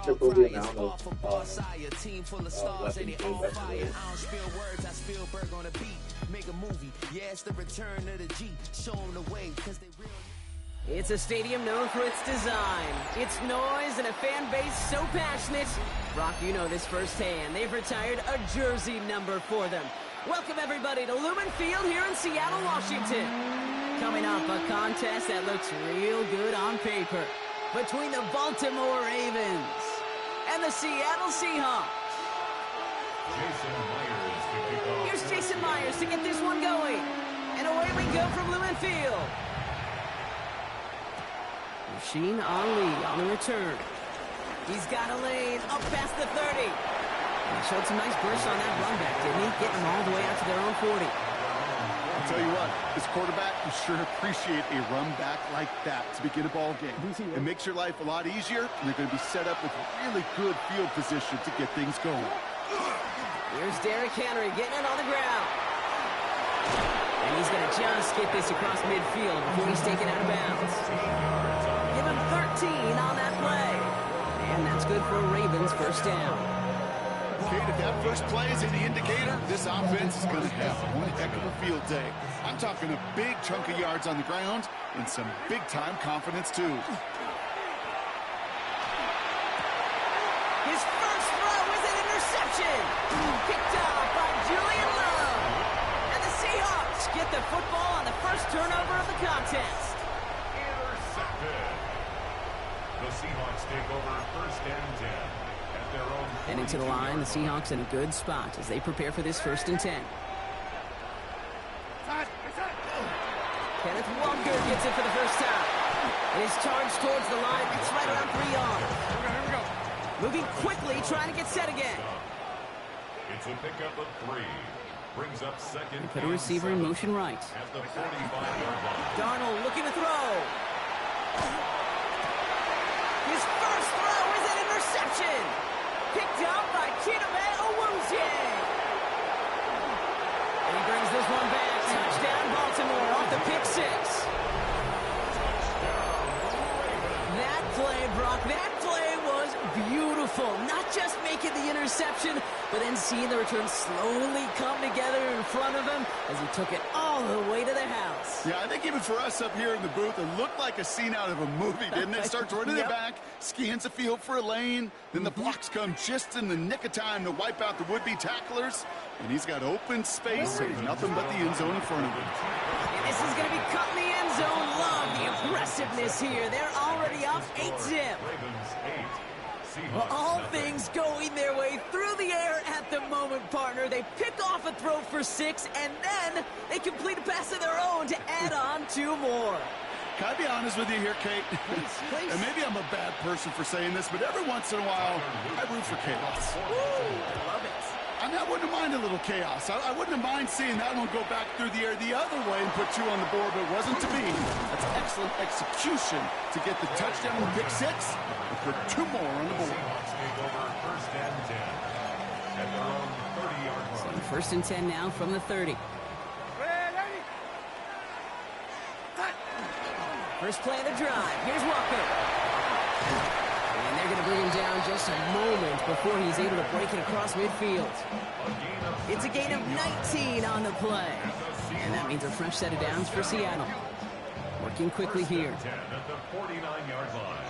triple the amount of weapons gained by players. It's a stadium known for its design, its noise, and a fan base so passionate. Brock, you know this firsthand. They've retired a jersey number for them. Welcome, everybody, to Lumen Field here in Seattle, Washington. Coming up, a contest that looks real good on paper between the Baltimore Ravens and the Seattle Seahawks. Here's Jason Myers to get this one going. And away we go from Lumen Field. Machine Ali on the return. He's got a lane up past the 30. He showed some nice bursts on that run back, didn't he? Getting them all the way out to their own 40. I'll tell you what, this quarterback will sure appreciate a run back like that to begin a ball game. It makes your life a lot easier, and they're going to be set up with really good field position to get things going. Here's Derrick Henry getting it on the ground. And he's going to just get this across midfield before he's taken out of bounds. Give him 13 on that play. And that's good for a Ravens first down. Kate, if that first play is any indicator, this offense is going to have one heck of a field day. I'm talking a big chunk of yards on the ground and some big-time confidence, too. His first throw is an interception. Picked off by Julian Love. And the Seahawks get the football on the first turnover of the contest. Intercepted. The Seahawks take over first and 10. Heading to the line, the Seahawks in a good spot as they prepare for this first and 10. Kenneth Walker gets it for the first time. And his charge towards the line, it's right around 3 yards. Moving quickly, trying to get set again. It's a pickup of 3. Brings up second. They put a receiver in motion right. At the 45-yard line. Jarnell looking to throw. His first throw is an interception. Picked up by Chidobe Awuzie. And he brings this one back. Touchdown Baltimore off the pick 6. That play, Brock, that play was beautiful. Not just making the interception, but then seeing the return slowly come together in front of him as he took it all the way to the house. Yeah, I think even for us up here in the booth, it looked like a scene out of a movie, didn't it? Starts running it back, scans the field for a lane, then the blocks come just in the nick of time to wipe out the would-be tacklers, and he's got open space and nothing but the end zone in front of him. And this is going to be cut in the end zone. Love the aggressiveness here. They're already up 8-zip. Well, all things going their way through the air at the moment, partner. They pick off a throw for 6, and then they complete a pass of their own to add on 2 more. Can I be honest with you here, Kate? Please. And maybe I'm a bad person for saying this, but every once in a while, I root for chaos. Woo, I love it. I mean, I wouldn't mind a little chaos. I wouldn't mind seeing that one go back through the air the other way and put 2 on the board, but it wasn't to be. That's excellent execution to get the touchdown and pick 6 and put 2 more on the board. First and 10 at their own 30-yard line. So first and 10 now from the 30. First play of the drive. Here's Walker. And they're going to bring him down just a moment before he's able to break it across midfield. It's a gain of 19 on the play. And that means a fresh set of downs for Seattle. Working quickly here. 10 at the 49-yard line.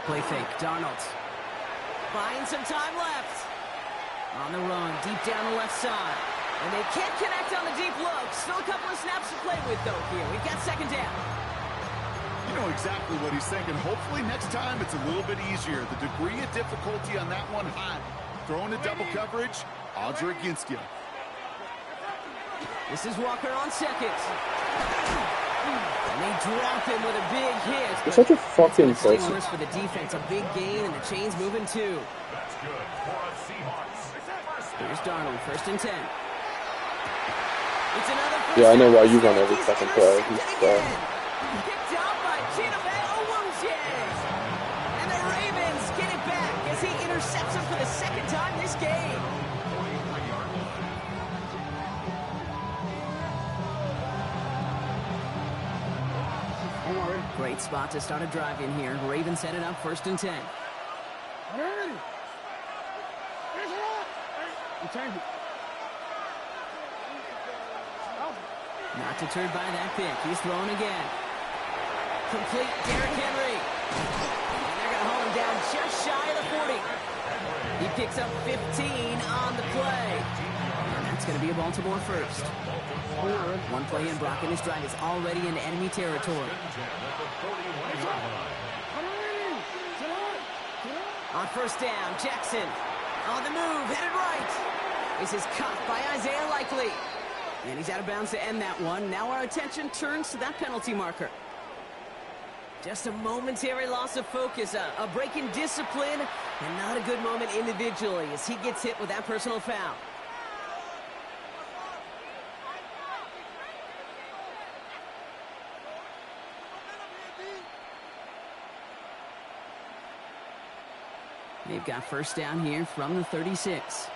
Play fake. Darnold. Buying some time left. On the run, deep down the left side. And they can't connect on the deep look. Still a couple of snaps to play with, though, here. We've got second down. You know exactly what he's thinking. Hopefully next time it's a little bit easier. The degree of difficulty on that one high. Throwing a double coverage, odds are against you. This is Walker on second. And they drop him with a big hit. You're such a fucking person. Stimulus for the defense. A big gain, and the chain's moving too. That's good for a Seahawks. Here's Darnold, first and 10. It's another Yeah, I know why you run every second play. He's picked out by Chidobe Awuzie. And the Ravens get it back as he intercepts him for the second time this game. Great spot to start a drive in here. Ravens set it up 1st and 10. Not deterred by that pick. He's throwing again. Complete Derrick Henry. And they're going to hold him down just shy of the 40. He picks up 15 on the play. And that's going to be a Baltimore first. One play in, Brock, and his drive is already in enemy territory. On 1st down, Jackson on the move, headed right. This is caught by Isaiah Likely. And he's out of bounds to end that one. Now our attention turns to that penalty marker. Just a momentary loss of focus, a break in discipline, and not a good moment individually as he gets hit with that personal foul. They've got 1st down here from the 36.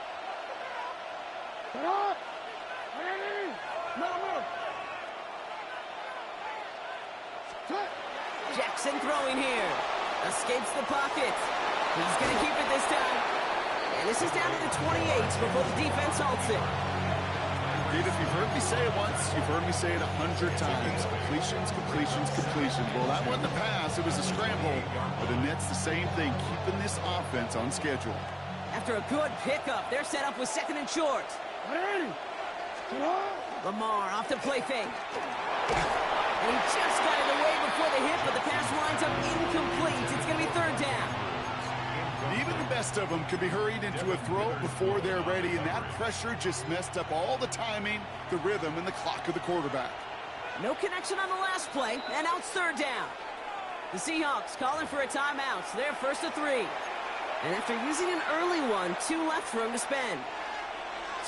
Jackson throwing here. Escapes the pocket. He's going to keep it this time. And this is down to the 28 before the defense halts it. Dave, if you've heard me say it once, you've heard me say it 100 times. Completions, completions, completions. Well, that wasn't a pass. It was a scramble. But the Nets, the same thing, keeping this offense on schedule. After a good pickup, they're set up with 2nd and short. Lamar off the play fake. And he just got it away before the hit, but the pass winds up incomplete. It's going to be 3rd down. Even the best of them could be hurried into a throw before they're ready, and that pressure just messed up all the timing, the rhythm, and the clock of the quarterback. No connection on the last play, and now it's 3rd down. The Seahawks calling for a timeout, so they're 1st and 3. And after using an early one, 2 left for him to spend.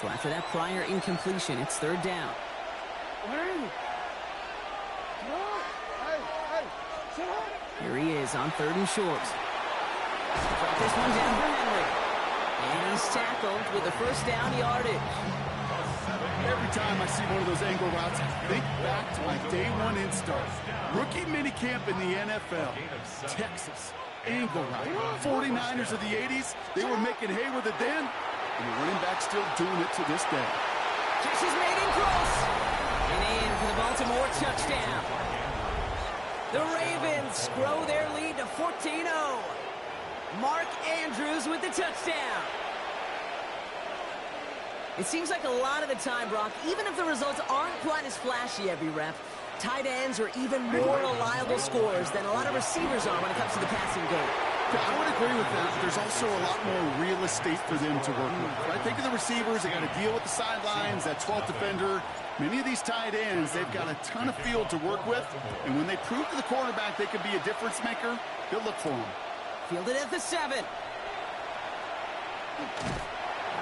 So after that prior incompletion, it's 3rd down. Here he is on 3rd and short. Drop this one down for Henry. And he's tackled with the 1st down yardage. Every time I see one of those angle routes, I think back to my day 1 install. Rookie minicamp in the NFL. Texas, angle route. 49ers of the 80s, they were making hay with it then, and the running back still doing it to this day. Catch is made in close. And in for the Baltimore touchdown. The Ravens grow their lead to 14-0. Mark Andrews with the touchdown. It seems like a lot of the time, Brock, even if the results aren't quite as flashy every rep, tight ends are even more reliable scorers than a lot of receivers are when it comes to the passing game. I would agree with that, but there's also a lot more real estate for them to work with. Right? Think of the receivers. They got to deal with the sidelines, that 12th defender. Many of these tight ends, they've got a ton of field to work with, and when they prove to the quarterback they could be a difference maker, they'll look for them. Fielded at the 7. All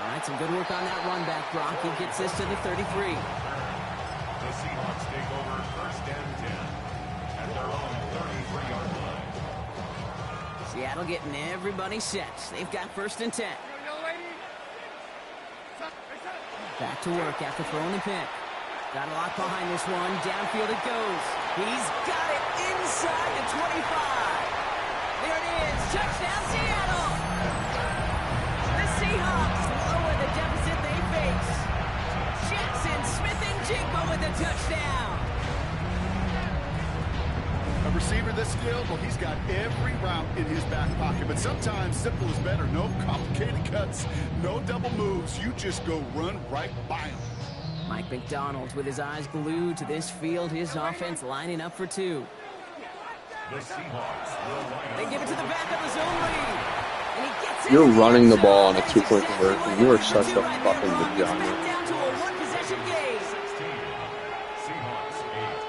right, some good work on that run back, Brock. He gets this to the 33. The Seahawks take over 1st and 10 at their own 33-yard line. Seattle getting everybody set. They've got 1st and 10. Back to work after throwing the pick. Got a lock behind this one. Downfield it goes. He's got it inside the 25. There it is. Touchdown, Seattle. The Seahawks lower the deficit they face. Jackson, Smith, and Jigba with a touchdown. A receiver this skilled, well, he's got every route in his back pocket, but sometimes simple is better. No complicated cuts, no double moves. You just go run right by him. Mike McDonald with his eyes glued to this field. His offense lining up for 2. The Seahawks will line up. They give it to the back of his own lead. And he gets it. You're running the ball on a 2-point conversion. You are such a fucking vagina. Down to a 1-possession game. 16. Seahawks 8.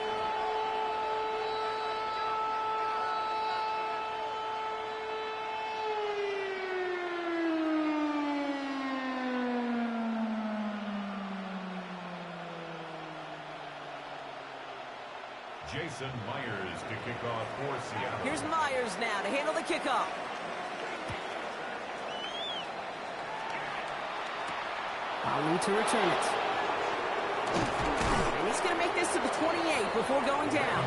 Jason Myers to kick off for Seattle. Here's Myers now to handle the kickoff. Ali to return it. And he's going to make this to the 28 before going down.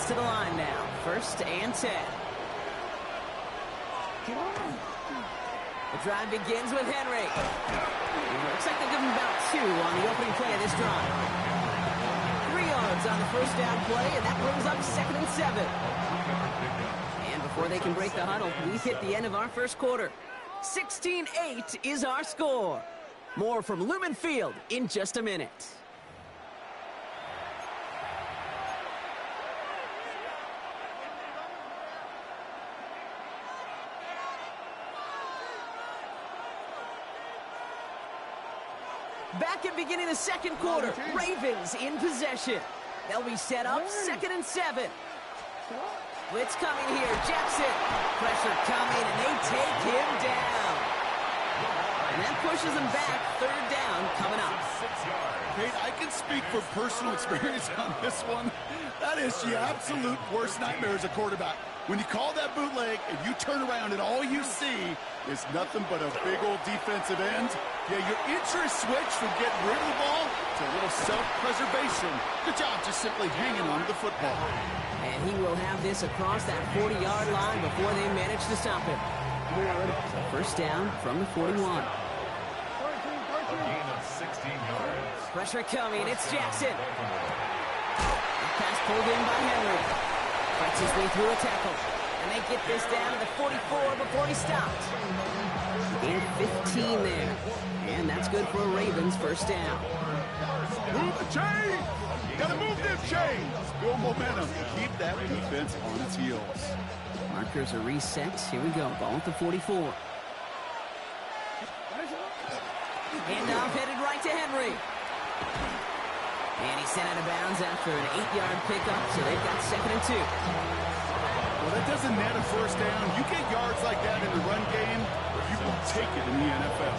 to the line now. 1st and 10. The drive begins with Henry. Looks like they'll give him about 2 on the opening play of this drive. 3 yards on the first down play, and that brings up 2nd and 7. And before they can break the huddle, we've hit the end of our first quarter. 16-8 is our score. More from Lumen Field in just a minute. Back at beginning of the second quarter, Ravens in possession. They'll be set up 2nd and 7. Blitz coming here, Jackson. Pressure coming, and they take him down. And that pushes him back, 3rd down coming up. Kate, I can speak from personal experience on this one. That is the absolute worst nightmare as a quarterback. When you call that bootleg and you turn around and all you see is nothing but a big old defensive end, yeah, your interest switch from getting rid of the ball to a little self-preservation. Good job just simply hanging on to the football. And he will have this across that 40-yard line before they manage to stop him. So 1st down from the 41. A gain of 16 yards. Pressure coming, it's Jackson. Pass pulled in by Henry. Fights his way through a tackle. And they get this down to the 44 before he stopped. Gain 15 there. And that's good for a Ravens 1st down. Move the chain! Gotta move them chains! Build momentum. Keep that defense on its heels. Markers are reset. Here we go. Ball at the 44. Handoff headed right to Henry. And he's sent out of bounds after an 8-yard pickup, so they've got 2nd and 2. Well, that doesn't net a 1st down. You get yards like that in the run game, you will take it in the NFL.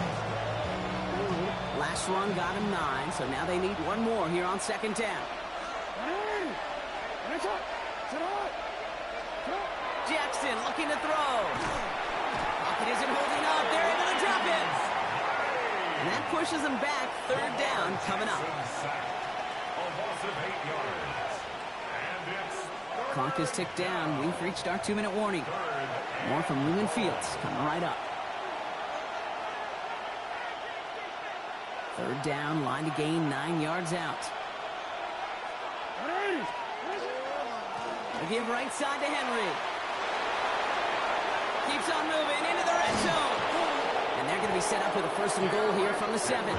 Last run got him 9, so now they need one more here on 2nd down. Jackson looking to throw. Pocket isn't holding up. They're able to drop it. And that pushes them back. 3rd down coming up. Clock is ticked down. We've reached our 2-minute warning. More from Lumen Fields coming right up. 3rd down, line to gain 9 yards out. They give right side to Henry. Keeps on moving into the red zone. And they're going to be set up with a 1st and goal here from the 7.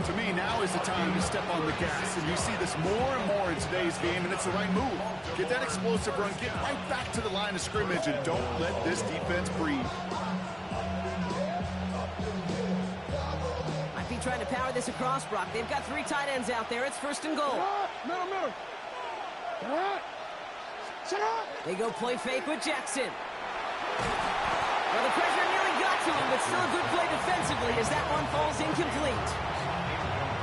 To me, now is the time to step on the gas, and you see this more and more in today's game, and it's the right move. Get that explosive run, get right back to the line of scrimmage, and don't let this defense breathe. Might be trying to power this across, Brock. They've got 3 tight ends out there. It's 1st and goal. Middle. They go play fake with Jackson. Well, the pressure nearly got to him, but still a good play defensively as that one falls incomplete.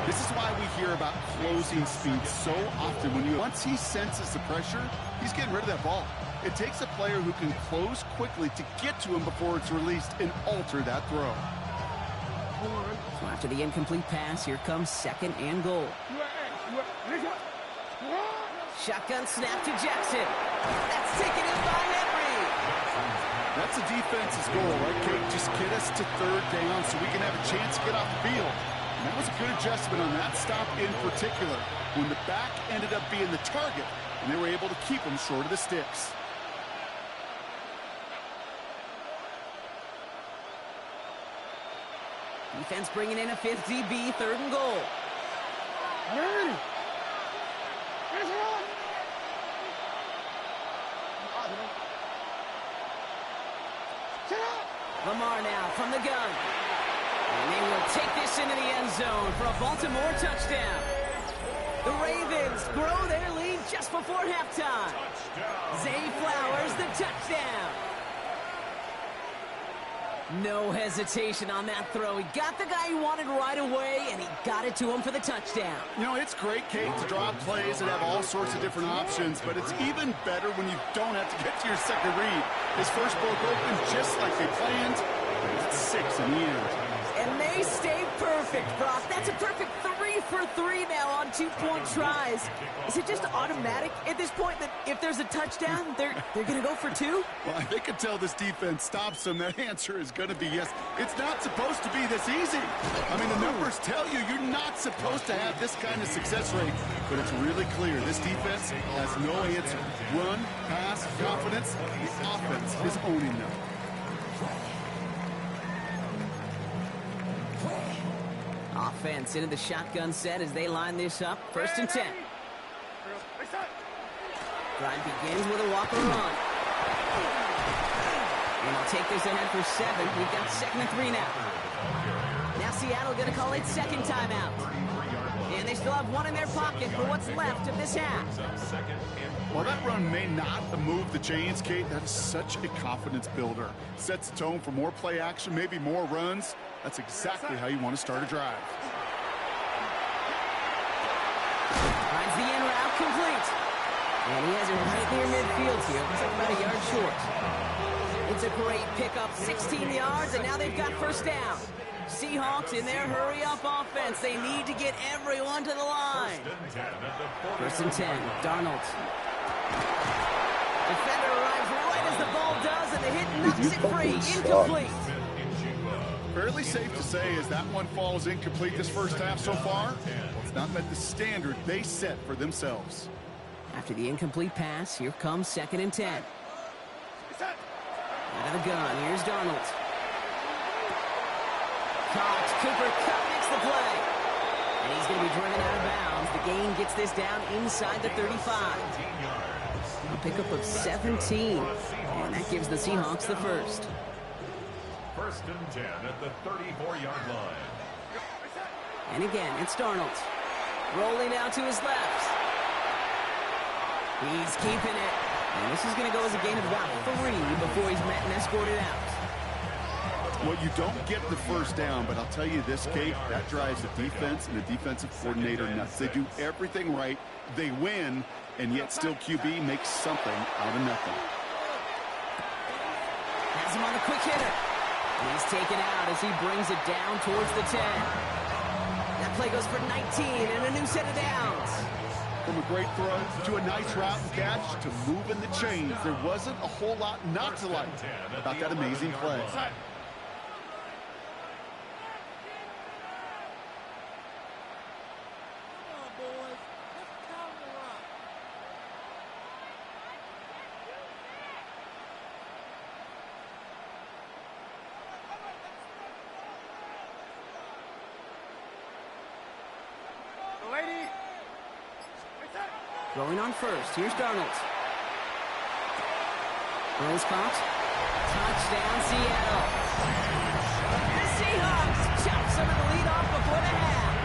This is why we hear about closing speed so often. Once he senses the pressure, he's getting rid of that ball. It takes a player who can close quickly to get to him before it's released and alter that throw. So after the incomplete pass, here comes 2nd and goal. Shotgun snap to Jackson. That's taken in by Henry. That's the defense's goal, right, Kate? Just get us to 3rd down so we can have a chance to get off the field. And that was a good adjustment on that stop in particular, when the back ended up being the target, and they were able to keep him short of the sticks. Defense bringing in a 5th DB, 3rd and goal. Lamar now from the gun. And they will take this into the end zone for a Baltimore touchdown. The Ravens grow their lead just before halftime. Zay Flowers, the touchdown. No hesitation on that throw. He got the guy he wanted right away, and he got it to him for the touchdown. You know, it's great, Kate, to draw plays and have all sorts of different options, but it's even better when you don't have to get to your second read. His first broke open just like they planned, but it's 6 in the end. And they stay perfect, Brock. That's a perfect 3 for 3 now on 2-point tries. Is it just automatic at this point that if there's a touchdown, they're going to go for 2? Well, they could tell this defense stops them. That answer is going to be yes. It's not supposed to be this easy. I mean, the numbers tell you you're not supposed to have this kind of success rate, but it's really clear this defense has no answer. Run, pass, confidence. The offense is owning them. Offense into the shotgun set as they line this up. 1st and 10. Drive begins with a walk run. And they'll take this ahead for 7. We've got 2nd and 3 now. Now Seattle going to call it 2nd timeout. And they still have 1 in their pocket for what's left of this half. While that run may not move the chains, Kate, that's such a confidence builder. Sets the tone for more play action, maybe more runs. That's exactly how you want to start a drive. Finds the in route complete. And he has it right near midfield here. Looks like about a yard short. It's a great pickup, 16 yards, and now they've got 1st down. Seahawks in their hurry-up offense. They need to get everyone to the line. 1st and 10, Darnold. Defender arrives right as the ball does, and the hit knocks it free. Incomplete. Fairly safe to say as that one falls incomplete this first half so far, it's not met the standard they set for themselves. After the incomplete pass, here comes 2nd and 10. Out of the gun, here's Darnold. Caught, Cooper Kupp makes the play. And he's going to be driven out of bounds. The gain gets this down inside the 35. A pickup of 17. And that gives the Seahawks the 1st. 1st and 10 at the 34-yard line. And again, it's Darnold. Rolling out to his left. He's keeping it. And this is going to go as a gain of about 3 before he's met and escorted out. Well, you don't get the 1st down, but I'll tell you this, Kate, that drives the defense and the defensive coordinator nuts. They do everything right. They win, and yet still QB makes something out of nothing. Has him on a quick hitter. He's taken out as he brings it down towards the 10. That play goes for 19 and a new set of downs. From a great throw to a nice route and catch to moving the chains, there wasn't a whole lot not to like about that amazing play. Going on 1st. Here's Darnold. Throws caught. Touchdown, Seattle. The Seahawks chop some of the lead off before the half.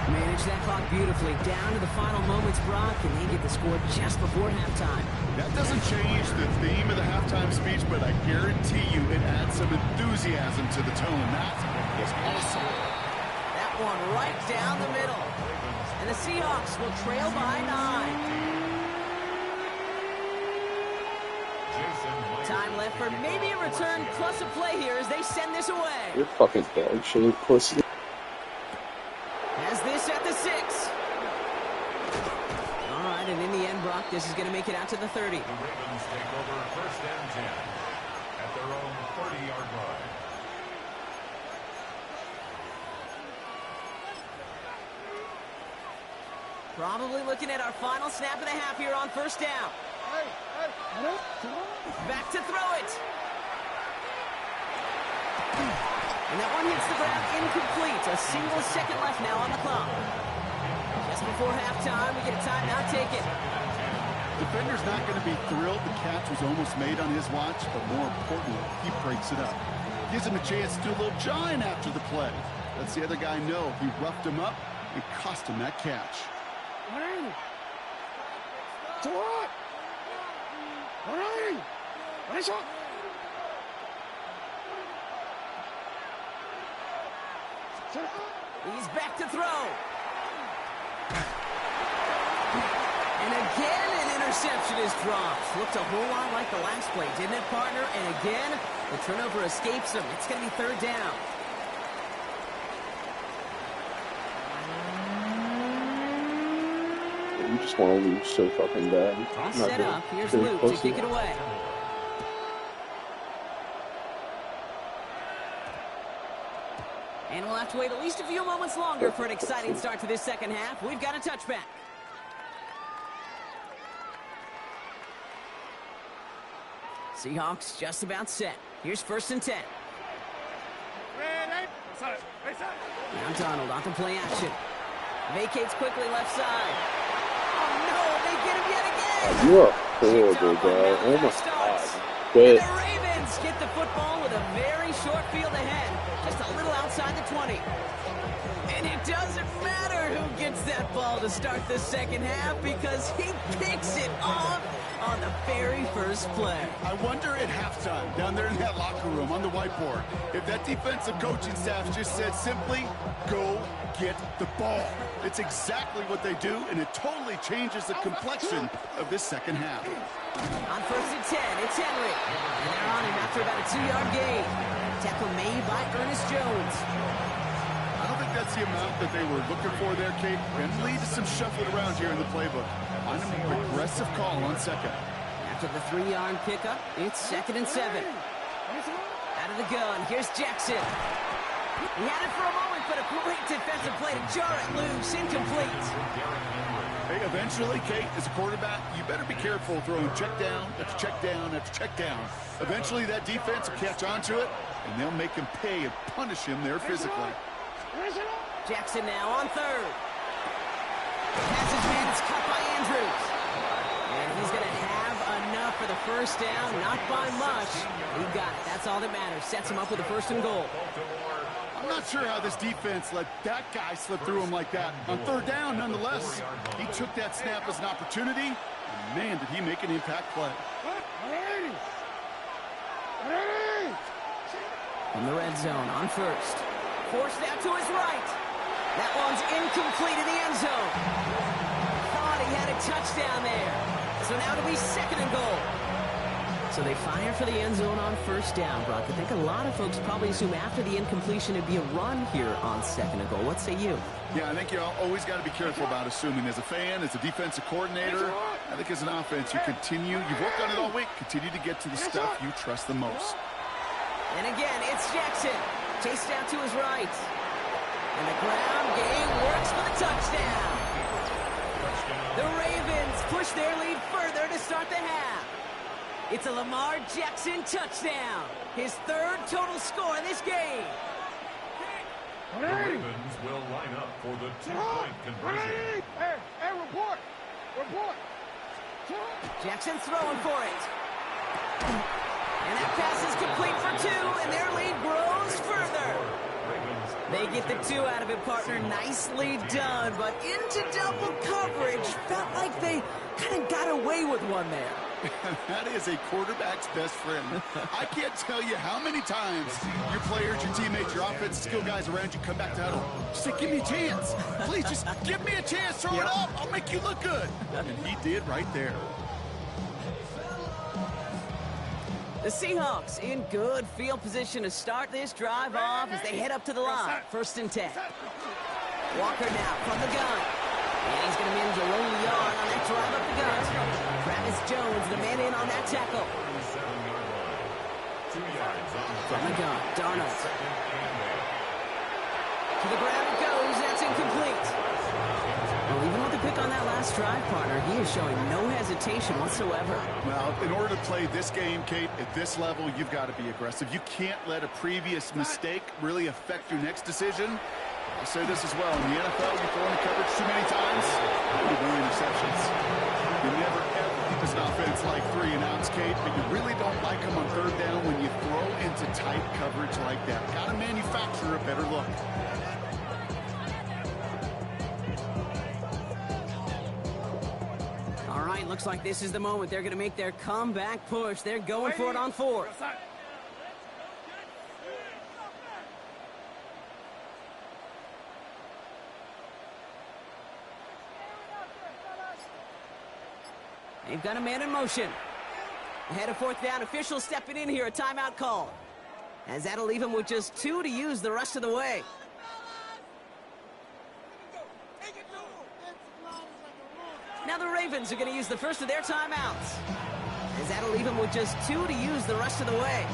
Manage that clock beautifully. Down to the final moments, Brock, and they get the score just before halftime. That doesn't change the theme of the halftime speech, but I guarantee you it adds some enthusiasm to the tone. That was awesome. That one right down the middle. And the Seahawks will trail by 9. Time left for maybe a return plus a play here as they send this away. You're fucking dog shit, pussy. Has this at the 6. All right, and in the end, Brock, this is going to make it out to the 30. The Ravens take over 1st and 10 at their own 30-yard line. Probably looking at our final snap of the half here on 1st down. Back to throw it. And that one hits the ground incomplete. A single second left now on the clock. Just before halftime, we get a timeout taken. Defender's not going to be thrilled the catch was almost made on his watch, but more importantly, he breaks it up. Gives him a chance to do a little jawing after the play. Lets the other guy know he roughed him up and cost him that catch. He's back to throw. And again, an interception is dropped. Looked a whole lot like the last play, didn't it, partner? And again, the turnover escapes him. It's going to be 3rd down. You just want to lose so fucking bad. All set up. Here's Luke to kick it away. And we'll have to wait at least a few moments longer for an exciting start to this second half. We've got a touchback. Seahawks just about set. Here's 1st and 10. Now Donald on the play action. Vacates quickly left side. Oh no, they get him yet again. You are horrible, bro. Oh my god. And the Ravens get the football with a very short field ahead. Just a little outside the 20. And it doesn't matter who gets that ball to start the second half because he picks it off on the very first play. I wonder at halftime, down there in that locker room on the whiteboard, if that defensive coaching staff just said simply, go get the ball. It's exactly what they do, and it totally changes the complexion of this second half. On 1st and 10, it's Henry. And they're on him after about a 2-yard gain. Tackle made by Ernest Jones. I don't think that's the amount that they were looking for there, Kate. And lead to some shuffling around here in the playbook. On an aggressive call on second. After the 3-yard pickup, it's 2nd and 7. Out of the gun, here's Jackson. He had it for a moment, but a great defensive play to jar it loose. Incomplete. Hey, eventually, Kate, as a quarterback, you better be careful throwing check down after check down after check down. Eventually, that defense will catch on to it, and they'll make him pay and punish him there physically. Jackson now on 3rd. Pass is made. It's caught by Andrews. And he's going to have enough for the first down. Not by much. He got it. That's all that matters. Sets him up with a 1st and goal. I'm not sure how this defense let that guy slip through him like that. On 3rd down, nonetheless, he took that snap as an opportunity. And man, did he make an impact play. In the red zone on 1st. Forced out to his right. That one's incomplete in the end zone. Thought he had a touchdown there. So now it'll be 2nd and goal. So they fire for the end zone on 1st down, Brock. I think a lot of folks probably assume after the incompletion it'd be a run here on 2nd and goal. What say you? Yeah, I think you always got to be careful about assuming. As a fan, as a defensive coordinator, I think as an offense, you've worked on it all week, continue to get to the stuff you trust the most. And again, it's Jackson. Chased out to his right. And the ground game works for the touchdown. The Ravens push their lead further to start the half. It's a Lamar Jackson touchdown. His 3rd total score in this game. The Ravens will line up for the 2-point conversion. Hey, report. Jackson throwing for it. And that pass is complete for 2, and their lead grows further. They get the 2 out of it, partner. Nicely done, but into double coverage. Felt like they kind of got away with one there. That is a quarterback's best friend. I can't tell you how many times your players, your teammates, your offensive skill guys around you come back to huddle. Say, give me a chance. Please, just give me a chance. Throw it up. I'll make you look good. And he did right there. The Seahawks in good field position to start this drive off as they head up to the line. 1st and 10. Walker now from the gun. And he's going to manage a low yard on that drive up the gut. Travis Jones, the man in on that tackle. From the gun, Darnold. To the ground it goes. That's incomplete. Well, even with the pick on that last drive, partner, he is showing no hesitation whatsoever. Well, in order to play this game, Kate, at this level, you've got to be aggressive. You can't let a previous mistake really affect your next decision. I'll say this as well. In the NFL, you throw in the coverage too many times, you have no interceptions. You never, ever keep an offense like 3 and outs, Kate, but you really don't like them on 3rd down when you throw into tight coverage like that. Got to manufacture a better look. All right, looks like this is the moment. They're going to make their comeback push. They're going for it on 4th. They've got a man in motion. Ahead of 4th down, officials stepping in here, a timeout call. As that'll leave him with just 2 to use the rest of the way. Now the Ravens are going to use the first of their timeouts, as that'll leave them with just 2 to use the rest of the way.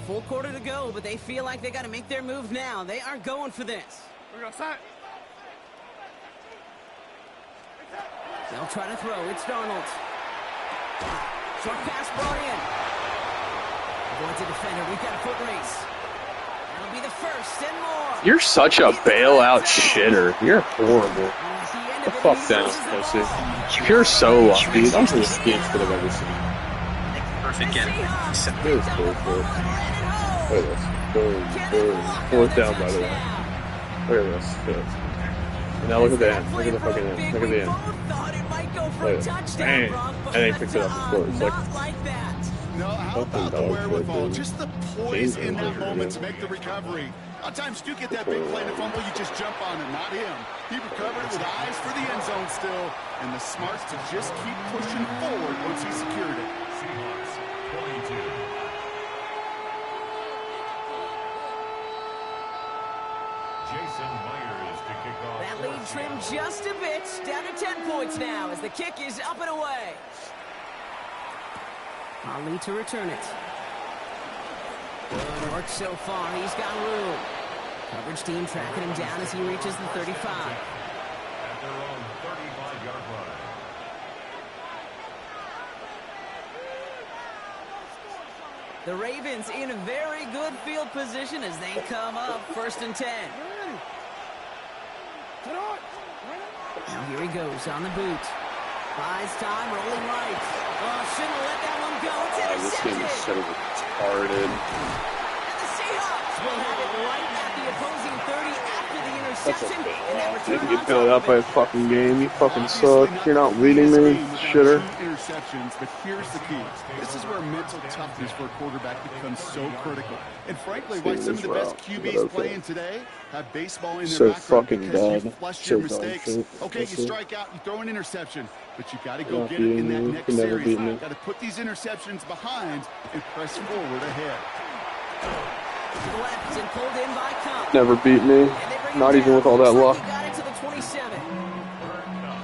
Full quarter to go, but they feel like they got to make their move now. They are going for this. They'll try to throw. It's Jarnell. Short pass brought in. Avoids a defender. We've got a foot race. That'll be the first and more. You're such a bailout shitter. You're horrible. Get the fuck down, pussy. You're so lucky. That's the skins that I've ever seen. Perfect get. It was bullshit. Look at this. Boom. Fourth down, by the way. Look at this. Shit. And now look at the end. Look at the fucking end. Look at the end. Look at it. Bang. And they picked it up before. It's like... No, how about the wherewithal? Just the poise in that moment to make the recovery. A lot of times you get that big play in the fumble, you just jump on it, not him. He recovered with eyes for the end zone still, and the smarts to just keep pushing forward once he secured it. Seahawks 22. Jason Myers to kick off. That lead trimmed just a bit. Down to 10 points now as the kick is up and away. Ali to return it. Good work so far. He's got room. Coverage team tracking him down as he reaches the 35. At their own 35-yard line. The Ravens in a very good field position as they come up 1st and 10. Now here he goes on the boot. Buys time, rolling right. Oh, shouldn't have let that one go. It's intercepted. This game is so retarded. And the Seahawks will have it right at the opposing 30 after the interception. And that You return can get on bailed out by a fucking game. You fucking suck. You're not leading me, shitter. Interceptions, but here's the key. This is where mental toughness for a quarterback becomes so critical. And frankly, why some of the best QBs playing today have baseball in their background because you flush your mistakes. Okay, you strike out, you throw an interception, but you got to go get it in that next series. Got to put these interceptions behind and press forward ahead. left and pulled in by Cup. Never beat me. Not even with all that luck. Got it to the 27.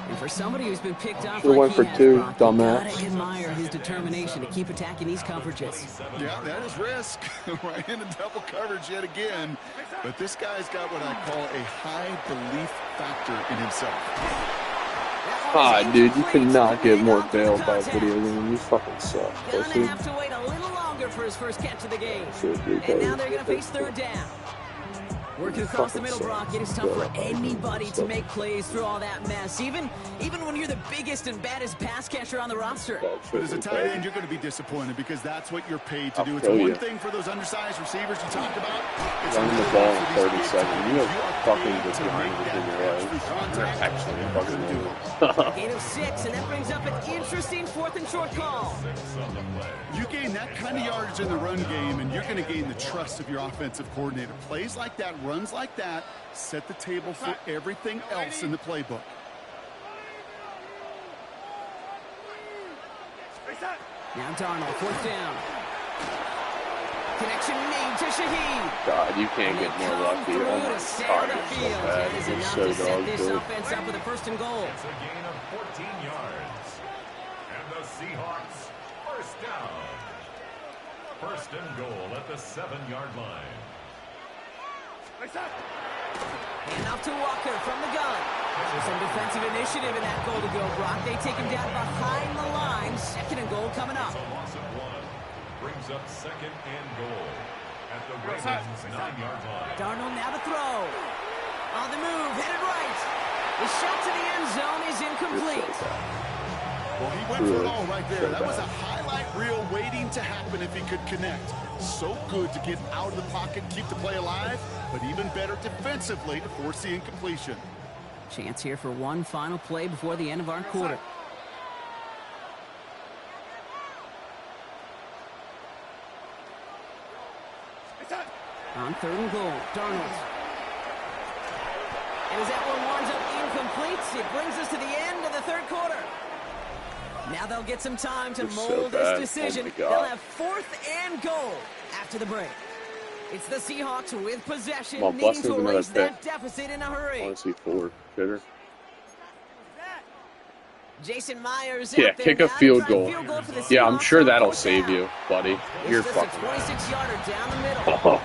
And for somebody who's been picked up, Should've went for two, dumbass. Gotta admire his determination to keep attacking these coverages. Yeah, that is risk. Right into double coverage yet again. But this guy's got what I call a high belief factor in himself. Ah, dude, you cannot get more bailed by a video game. You fucking suck. Gonna have to wait a little longer for his first catch of the game. And now they're gonna face third down. Working across the middle, Brock, it is tough for anybody to make plays through all that mess, even when you're the biggest and baddest pass catcher on the roster. But as a tight end, you're going to be disappointed because that's what you're paid to do. It's one thing for those undersized receivers you talked about. It's running the ball in 30 seconds. You have fucking declined within your life. You're actually fucking doing Gain of 6, and that brings up an interesting fourth and short call. You gain that kind of yardage in the run game, and you're going to gain the trust of your offensive coordinator. Plays like that, runs like that, set the table for everything else in the playbook. Now Darnold, fourth down. Connection made to Shaheed. God, you can't get more lucky. Oh my God, you're so bad. Is You're enough so to set dog this food. offense up with a first and goal. It's a gain of 14 yards. And the Seahawks, first down. First and goal at the 7-yard line. Hand off to Walker from the gun. There's some defensive initiative in that goal to go, Brock. They take him down behind the line. Second and goal coming up. It's a loss of 1. Brings up second and goal at the Ravens' 9-yard line. Darnold now to throw. On the move, headed right. The shot to the end zone is incomplete. Well, he went for it all right there. That was a highlight reel waiting to happen if he could connect. So good to get out of the pocket, keep the play alive, but even better defensively to force the incompletion. Chance here for one final play before the end of our quarter. On third and goal, Darnold. And as that one winds up incomplete, it brings us to the end of the third quarter. Now they'll get some time to You're so mold bad. this decision. Oh my God. They'll have 4th and goal after the break. It's the Seahawks with possession, Come on, needing Buster's to another erase that pick. deficit in a I hurry. want to see 4. Shitter. Jason Myers Yeah, out there kick a now to field try goal. field goal for the Yeah, I'm Seahawks sure on that'll 4th save down. you, buddy. You're It's just a fucking bad. 26-yarder down the middle.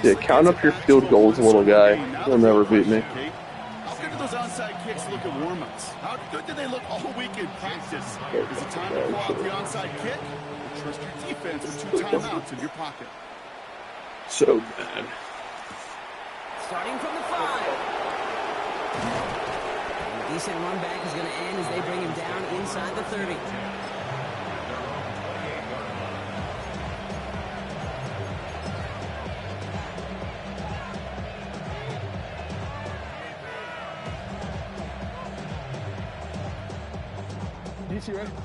Yeah, count up your field goals, little guy. You'll never beat me. How good do those onside kicks look at warm-ups? How good do they look all week in practice? Is it time to pull out the onside kick? Or trust your defense with 2 timeouts in your pocket? So bad. Starting from the 5. A decent run back is going to end as they bring him down inside the 30.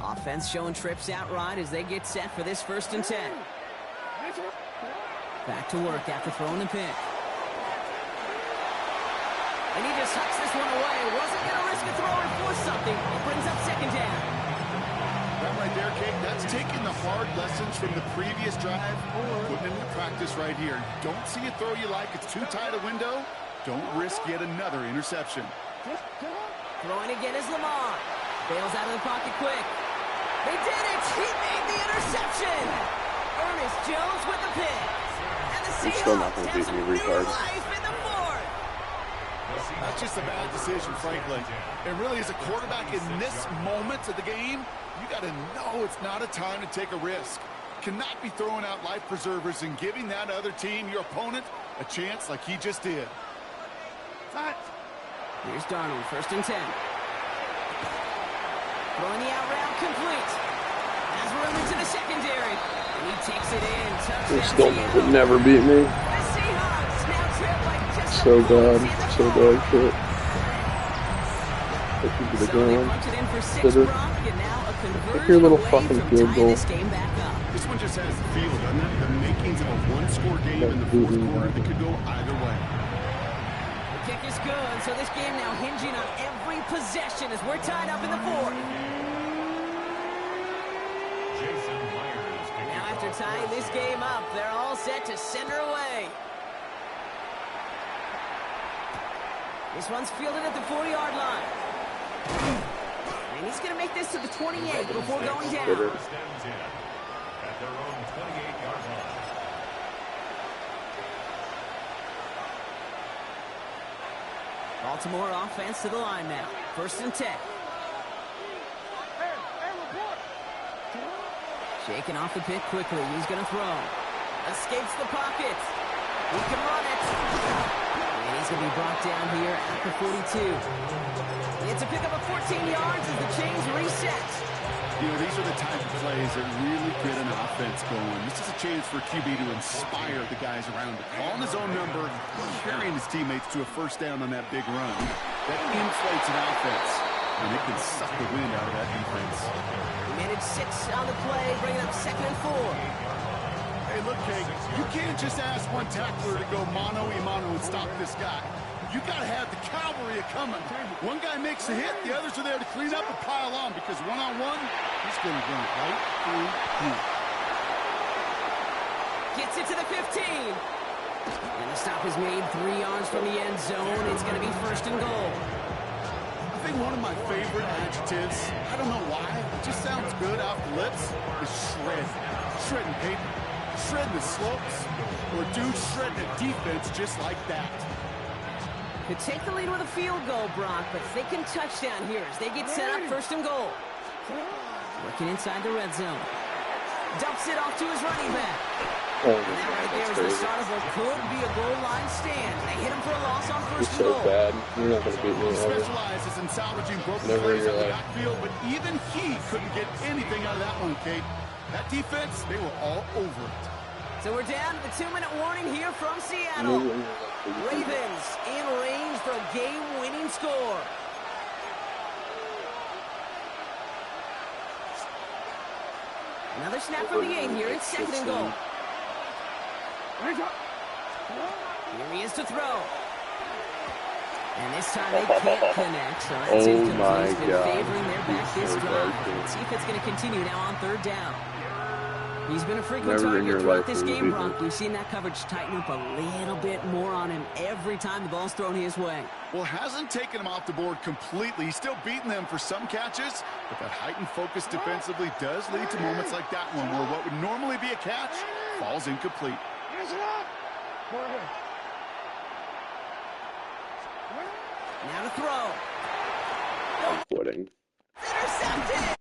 Offense showing trips outright as they get set for this 1st and 10. Back to work after throwing the pick. And he just hucks this one away. Wasn't going to risk a throw and force something. It brings up 2nd down. That right there, Kate, that's taking the hard lessons from the previous drive, putting them into practice right here. Don't see a throw you like. It's too tight a window. Don't risk yet another interception. Throwing again is Lamar. Bails out of the pocket quick. They did it! He made the interception! Ernest Jones with the pick. And the You're still not Seahawks gonna have beat some me, new retard. life in the 4th. That's just a bad decision, frankly. And really, as a quarterback in this moment of the game, you got to know it's not a time to take a risk. Cannot be throwing out life preservers and giving that other team, your opponent, a chance like he just did. Here's Jarnell, 1st and 10. Throwing the out route complete. Has room into the secondary. And he takes it in. They Touchdown still Seattle. would never beat me. The Seahawks now trail by just So a point bad. in the So 4th. bad shit. Put you to the So they ground. punch it in for 6, Shitter. Brock, and now a conversion your little away fucking from field tying goal. this game back up. This one just has the feel, doesn't it? The makings of a one-score game in the 4th quarter that could go either way. The kick is good, so this game now hinging on every possession as we're tied up in the 4th. Now after tying this game up, they're all set to send her away. This one's fielded at the 40-yard line. And he's going to make this to the 28 before going down. Shitter. 1st and 10 at their own 28-yard line. Baltimore offense to the line now. 1st and 10. Shaking off the pick quickly. He's going to throw. Escapes the pocket. He can run it. And he's going to be brought down here at the 42. It's a pickup of 14 yards as the chains reset. You know, these are the type of plays that really get an offense going. This is a chance for QB to inspire the guys around him. Calling his own number, carrying his teammates to a 1st down on that big run. That inflates an offense, and it can suck the wind out of that defense. He managed 6 on the play, bringing up 2nd and 4. Hey, look, Kate, you can't just ask one tackler to go mano-a-mano and stop this guy. You got to have the cavalry coming. One guy makes a hit, the others are there to clean up and pile on because one-on-one, he's going to run right through you. Gets it to the 15. And the stop is made 3 yards from the end zone. It's going to be 1st and goal. I think one of my favorite adjectives, I don't know why, it just sounds good off the lips, is shred. Shredding paper, shredding the slopes, or dude shredding a defense just like that. Could take the lead with a field goal, Brock, but thinking touchdown here as they get set up 1st and goal. Working inside the red zone. Dumps it off to his running back. Oh, And that right there is the start of what could be a goal line stand. They hit him for a loss on 1st you're and so goal. bad. You're not gonna beat me He ever. specializes in salvaging broken Never plays in on your the life. backfield, but even he couldn't get anything out of that one, Kate. That defense, they were all over it. So we're down to the 2-minute warning here from Seattle. Ravens in range for a game-winning score. Another snap from the 8 here. It's 2nd and goal. Here he is to throw. And this time they can't connect, so that's incomplete. He's been favoring their back this drive. Let's see if it's going to continue now on third down. He's been a frequent target throughout this game, Brock. We've seen that coverage tighten up a little bit more on him every time the ball's thrown his way. Well, hasn't taken him off the board completely. He's still beating them for some catches, but that heightened focus defensively does lead to moments like that one where what would normally be a catch falls incomplete. Now to throw. Footing. Intercepted!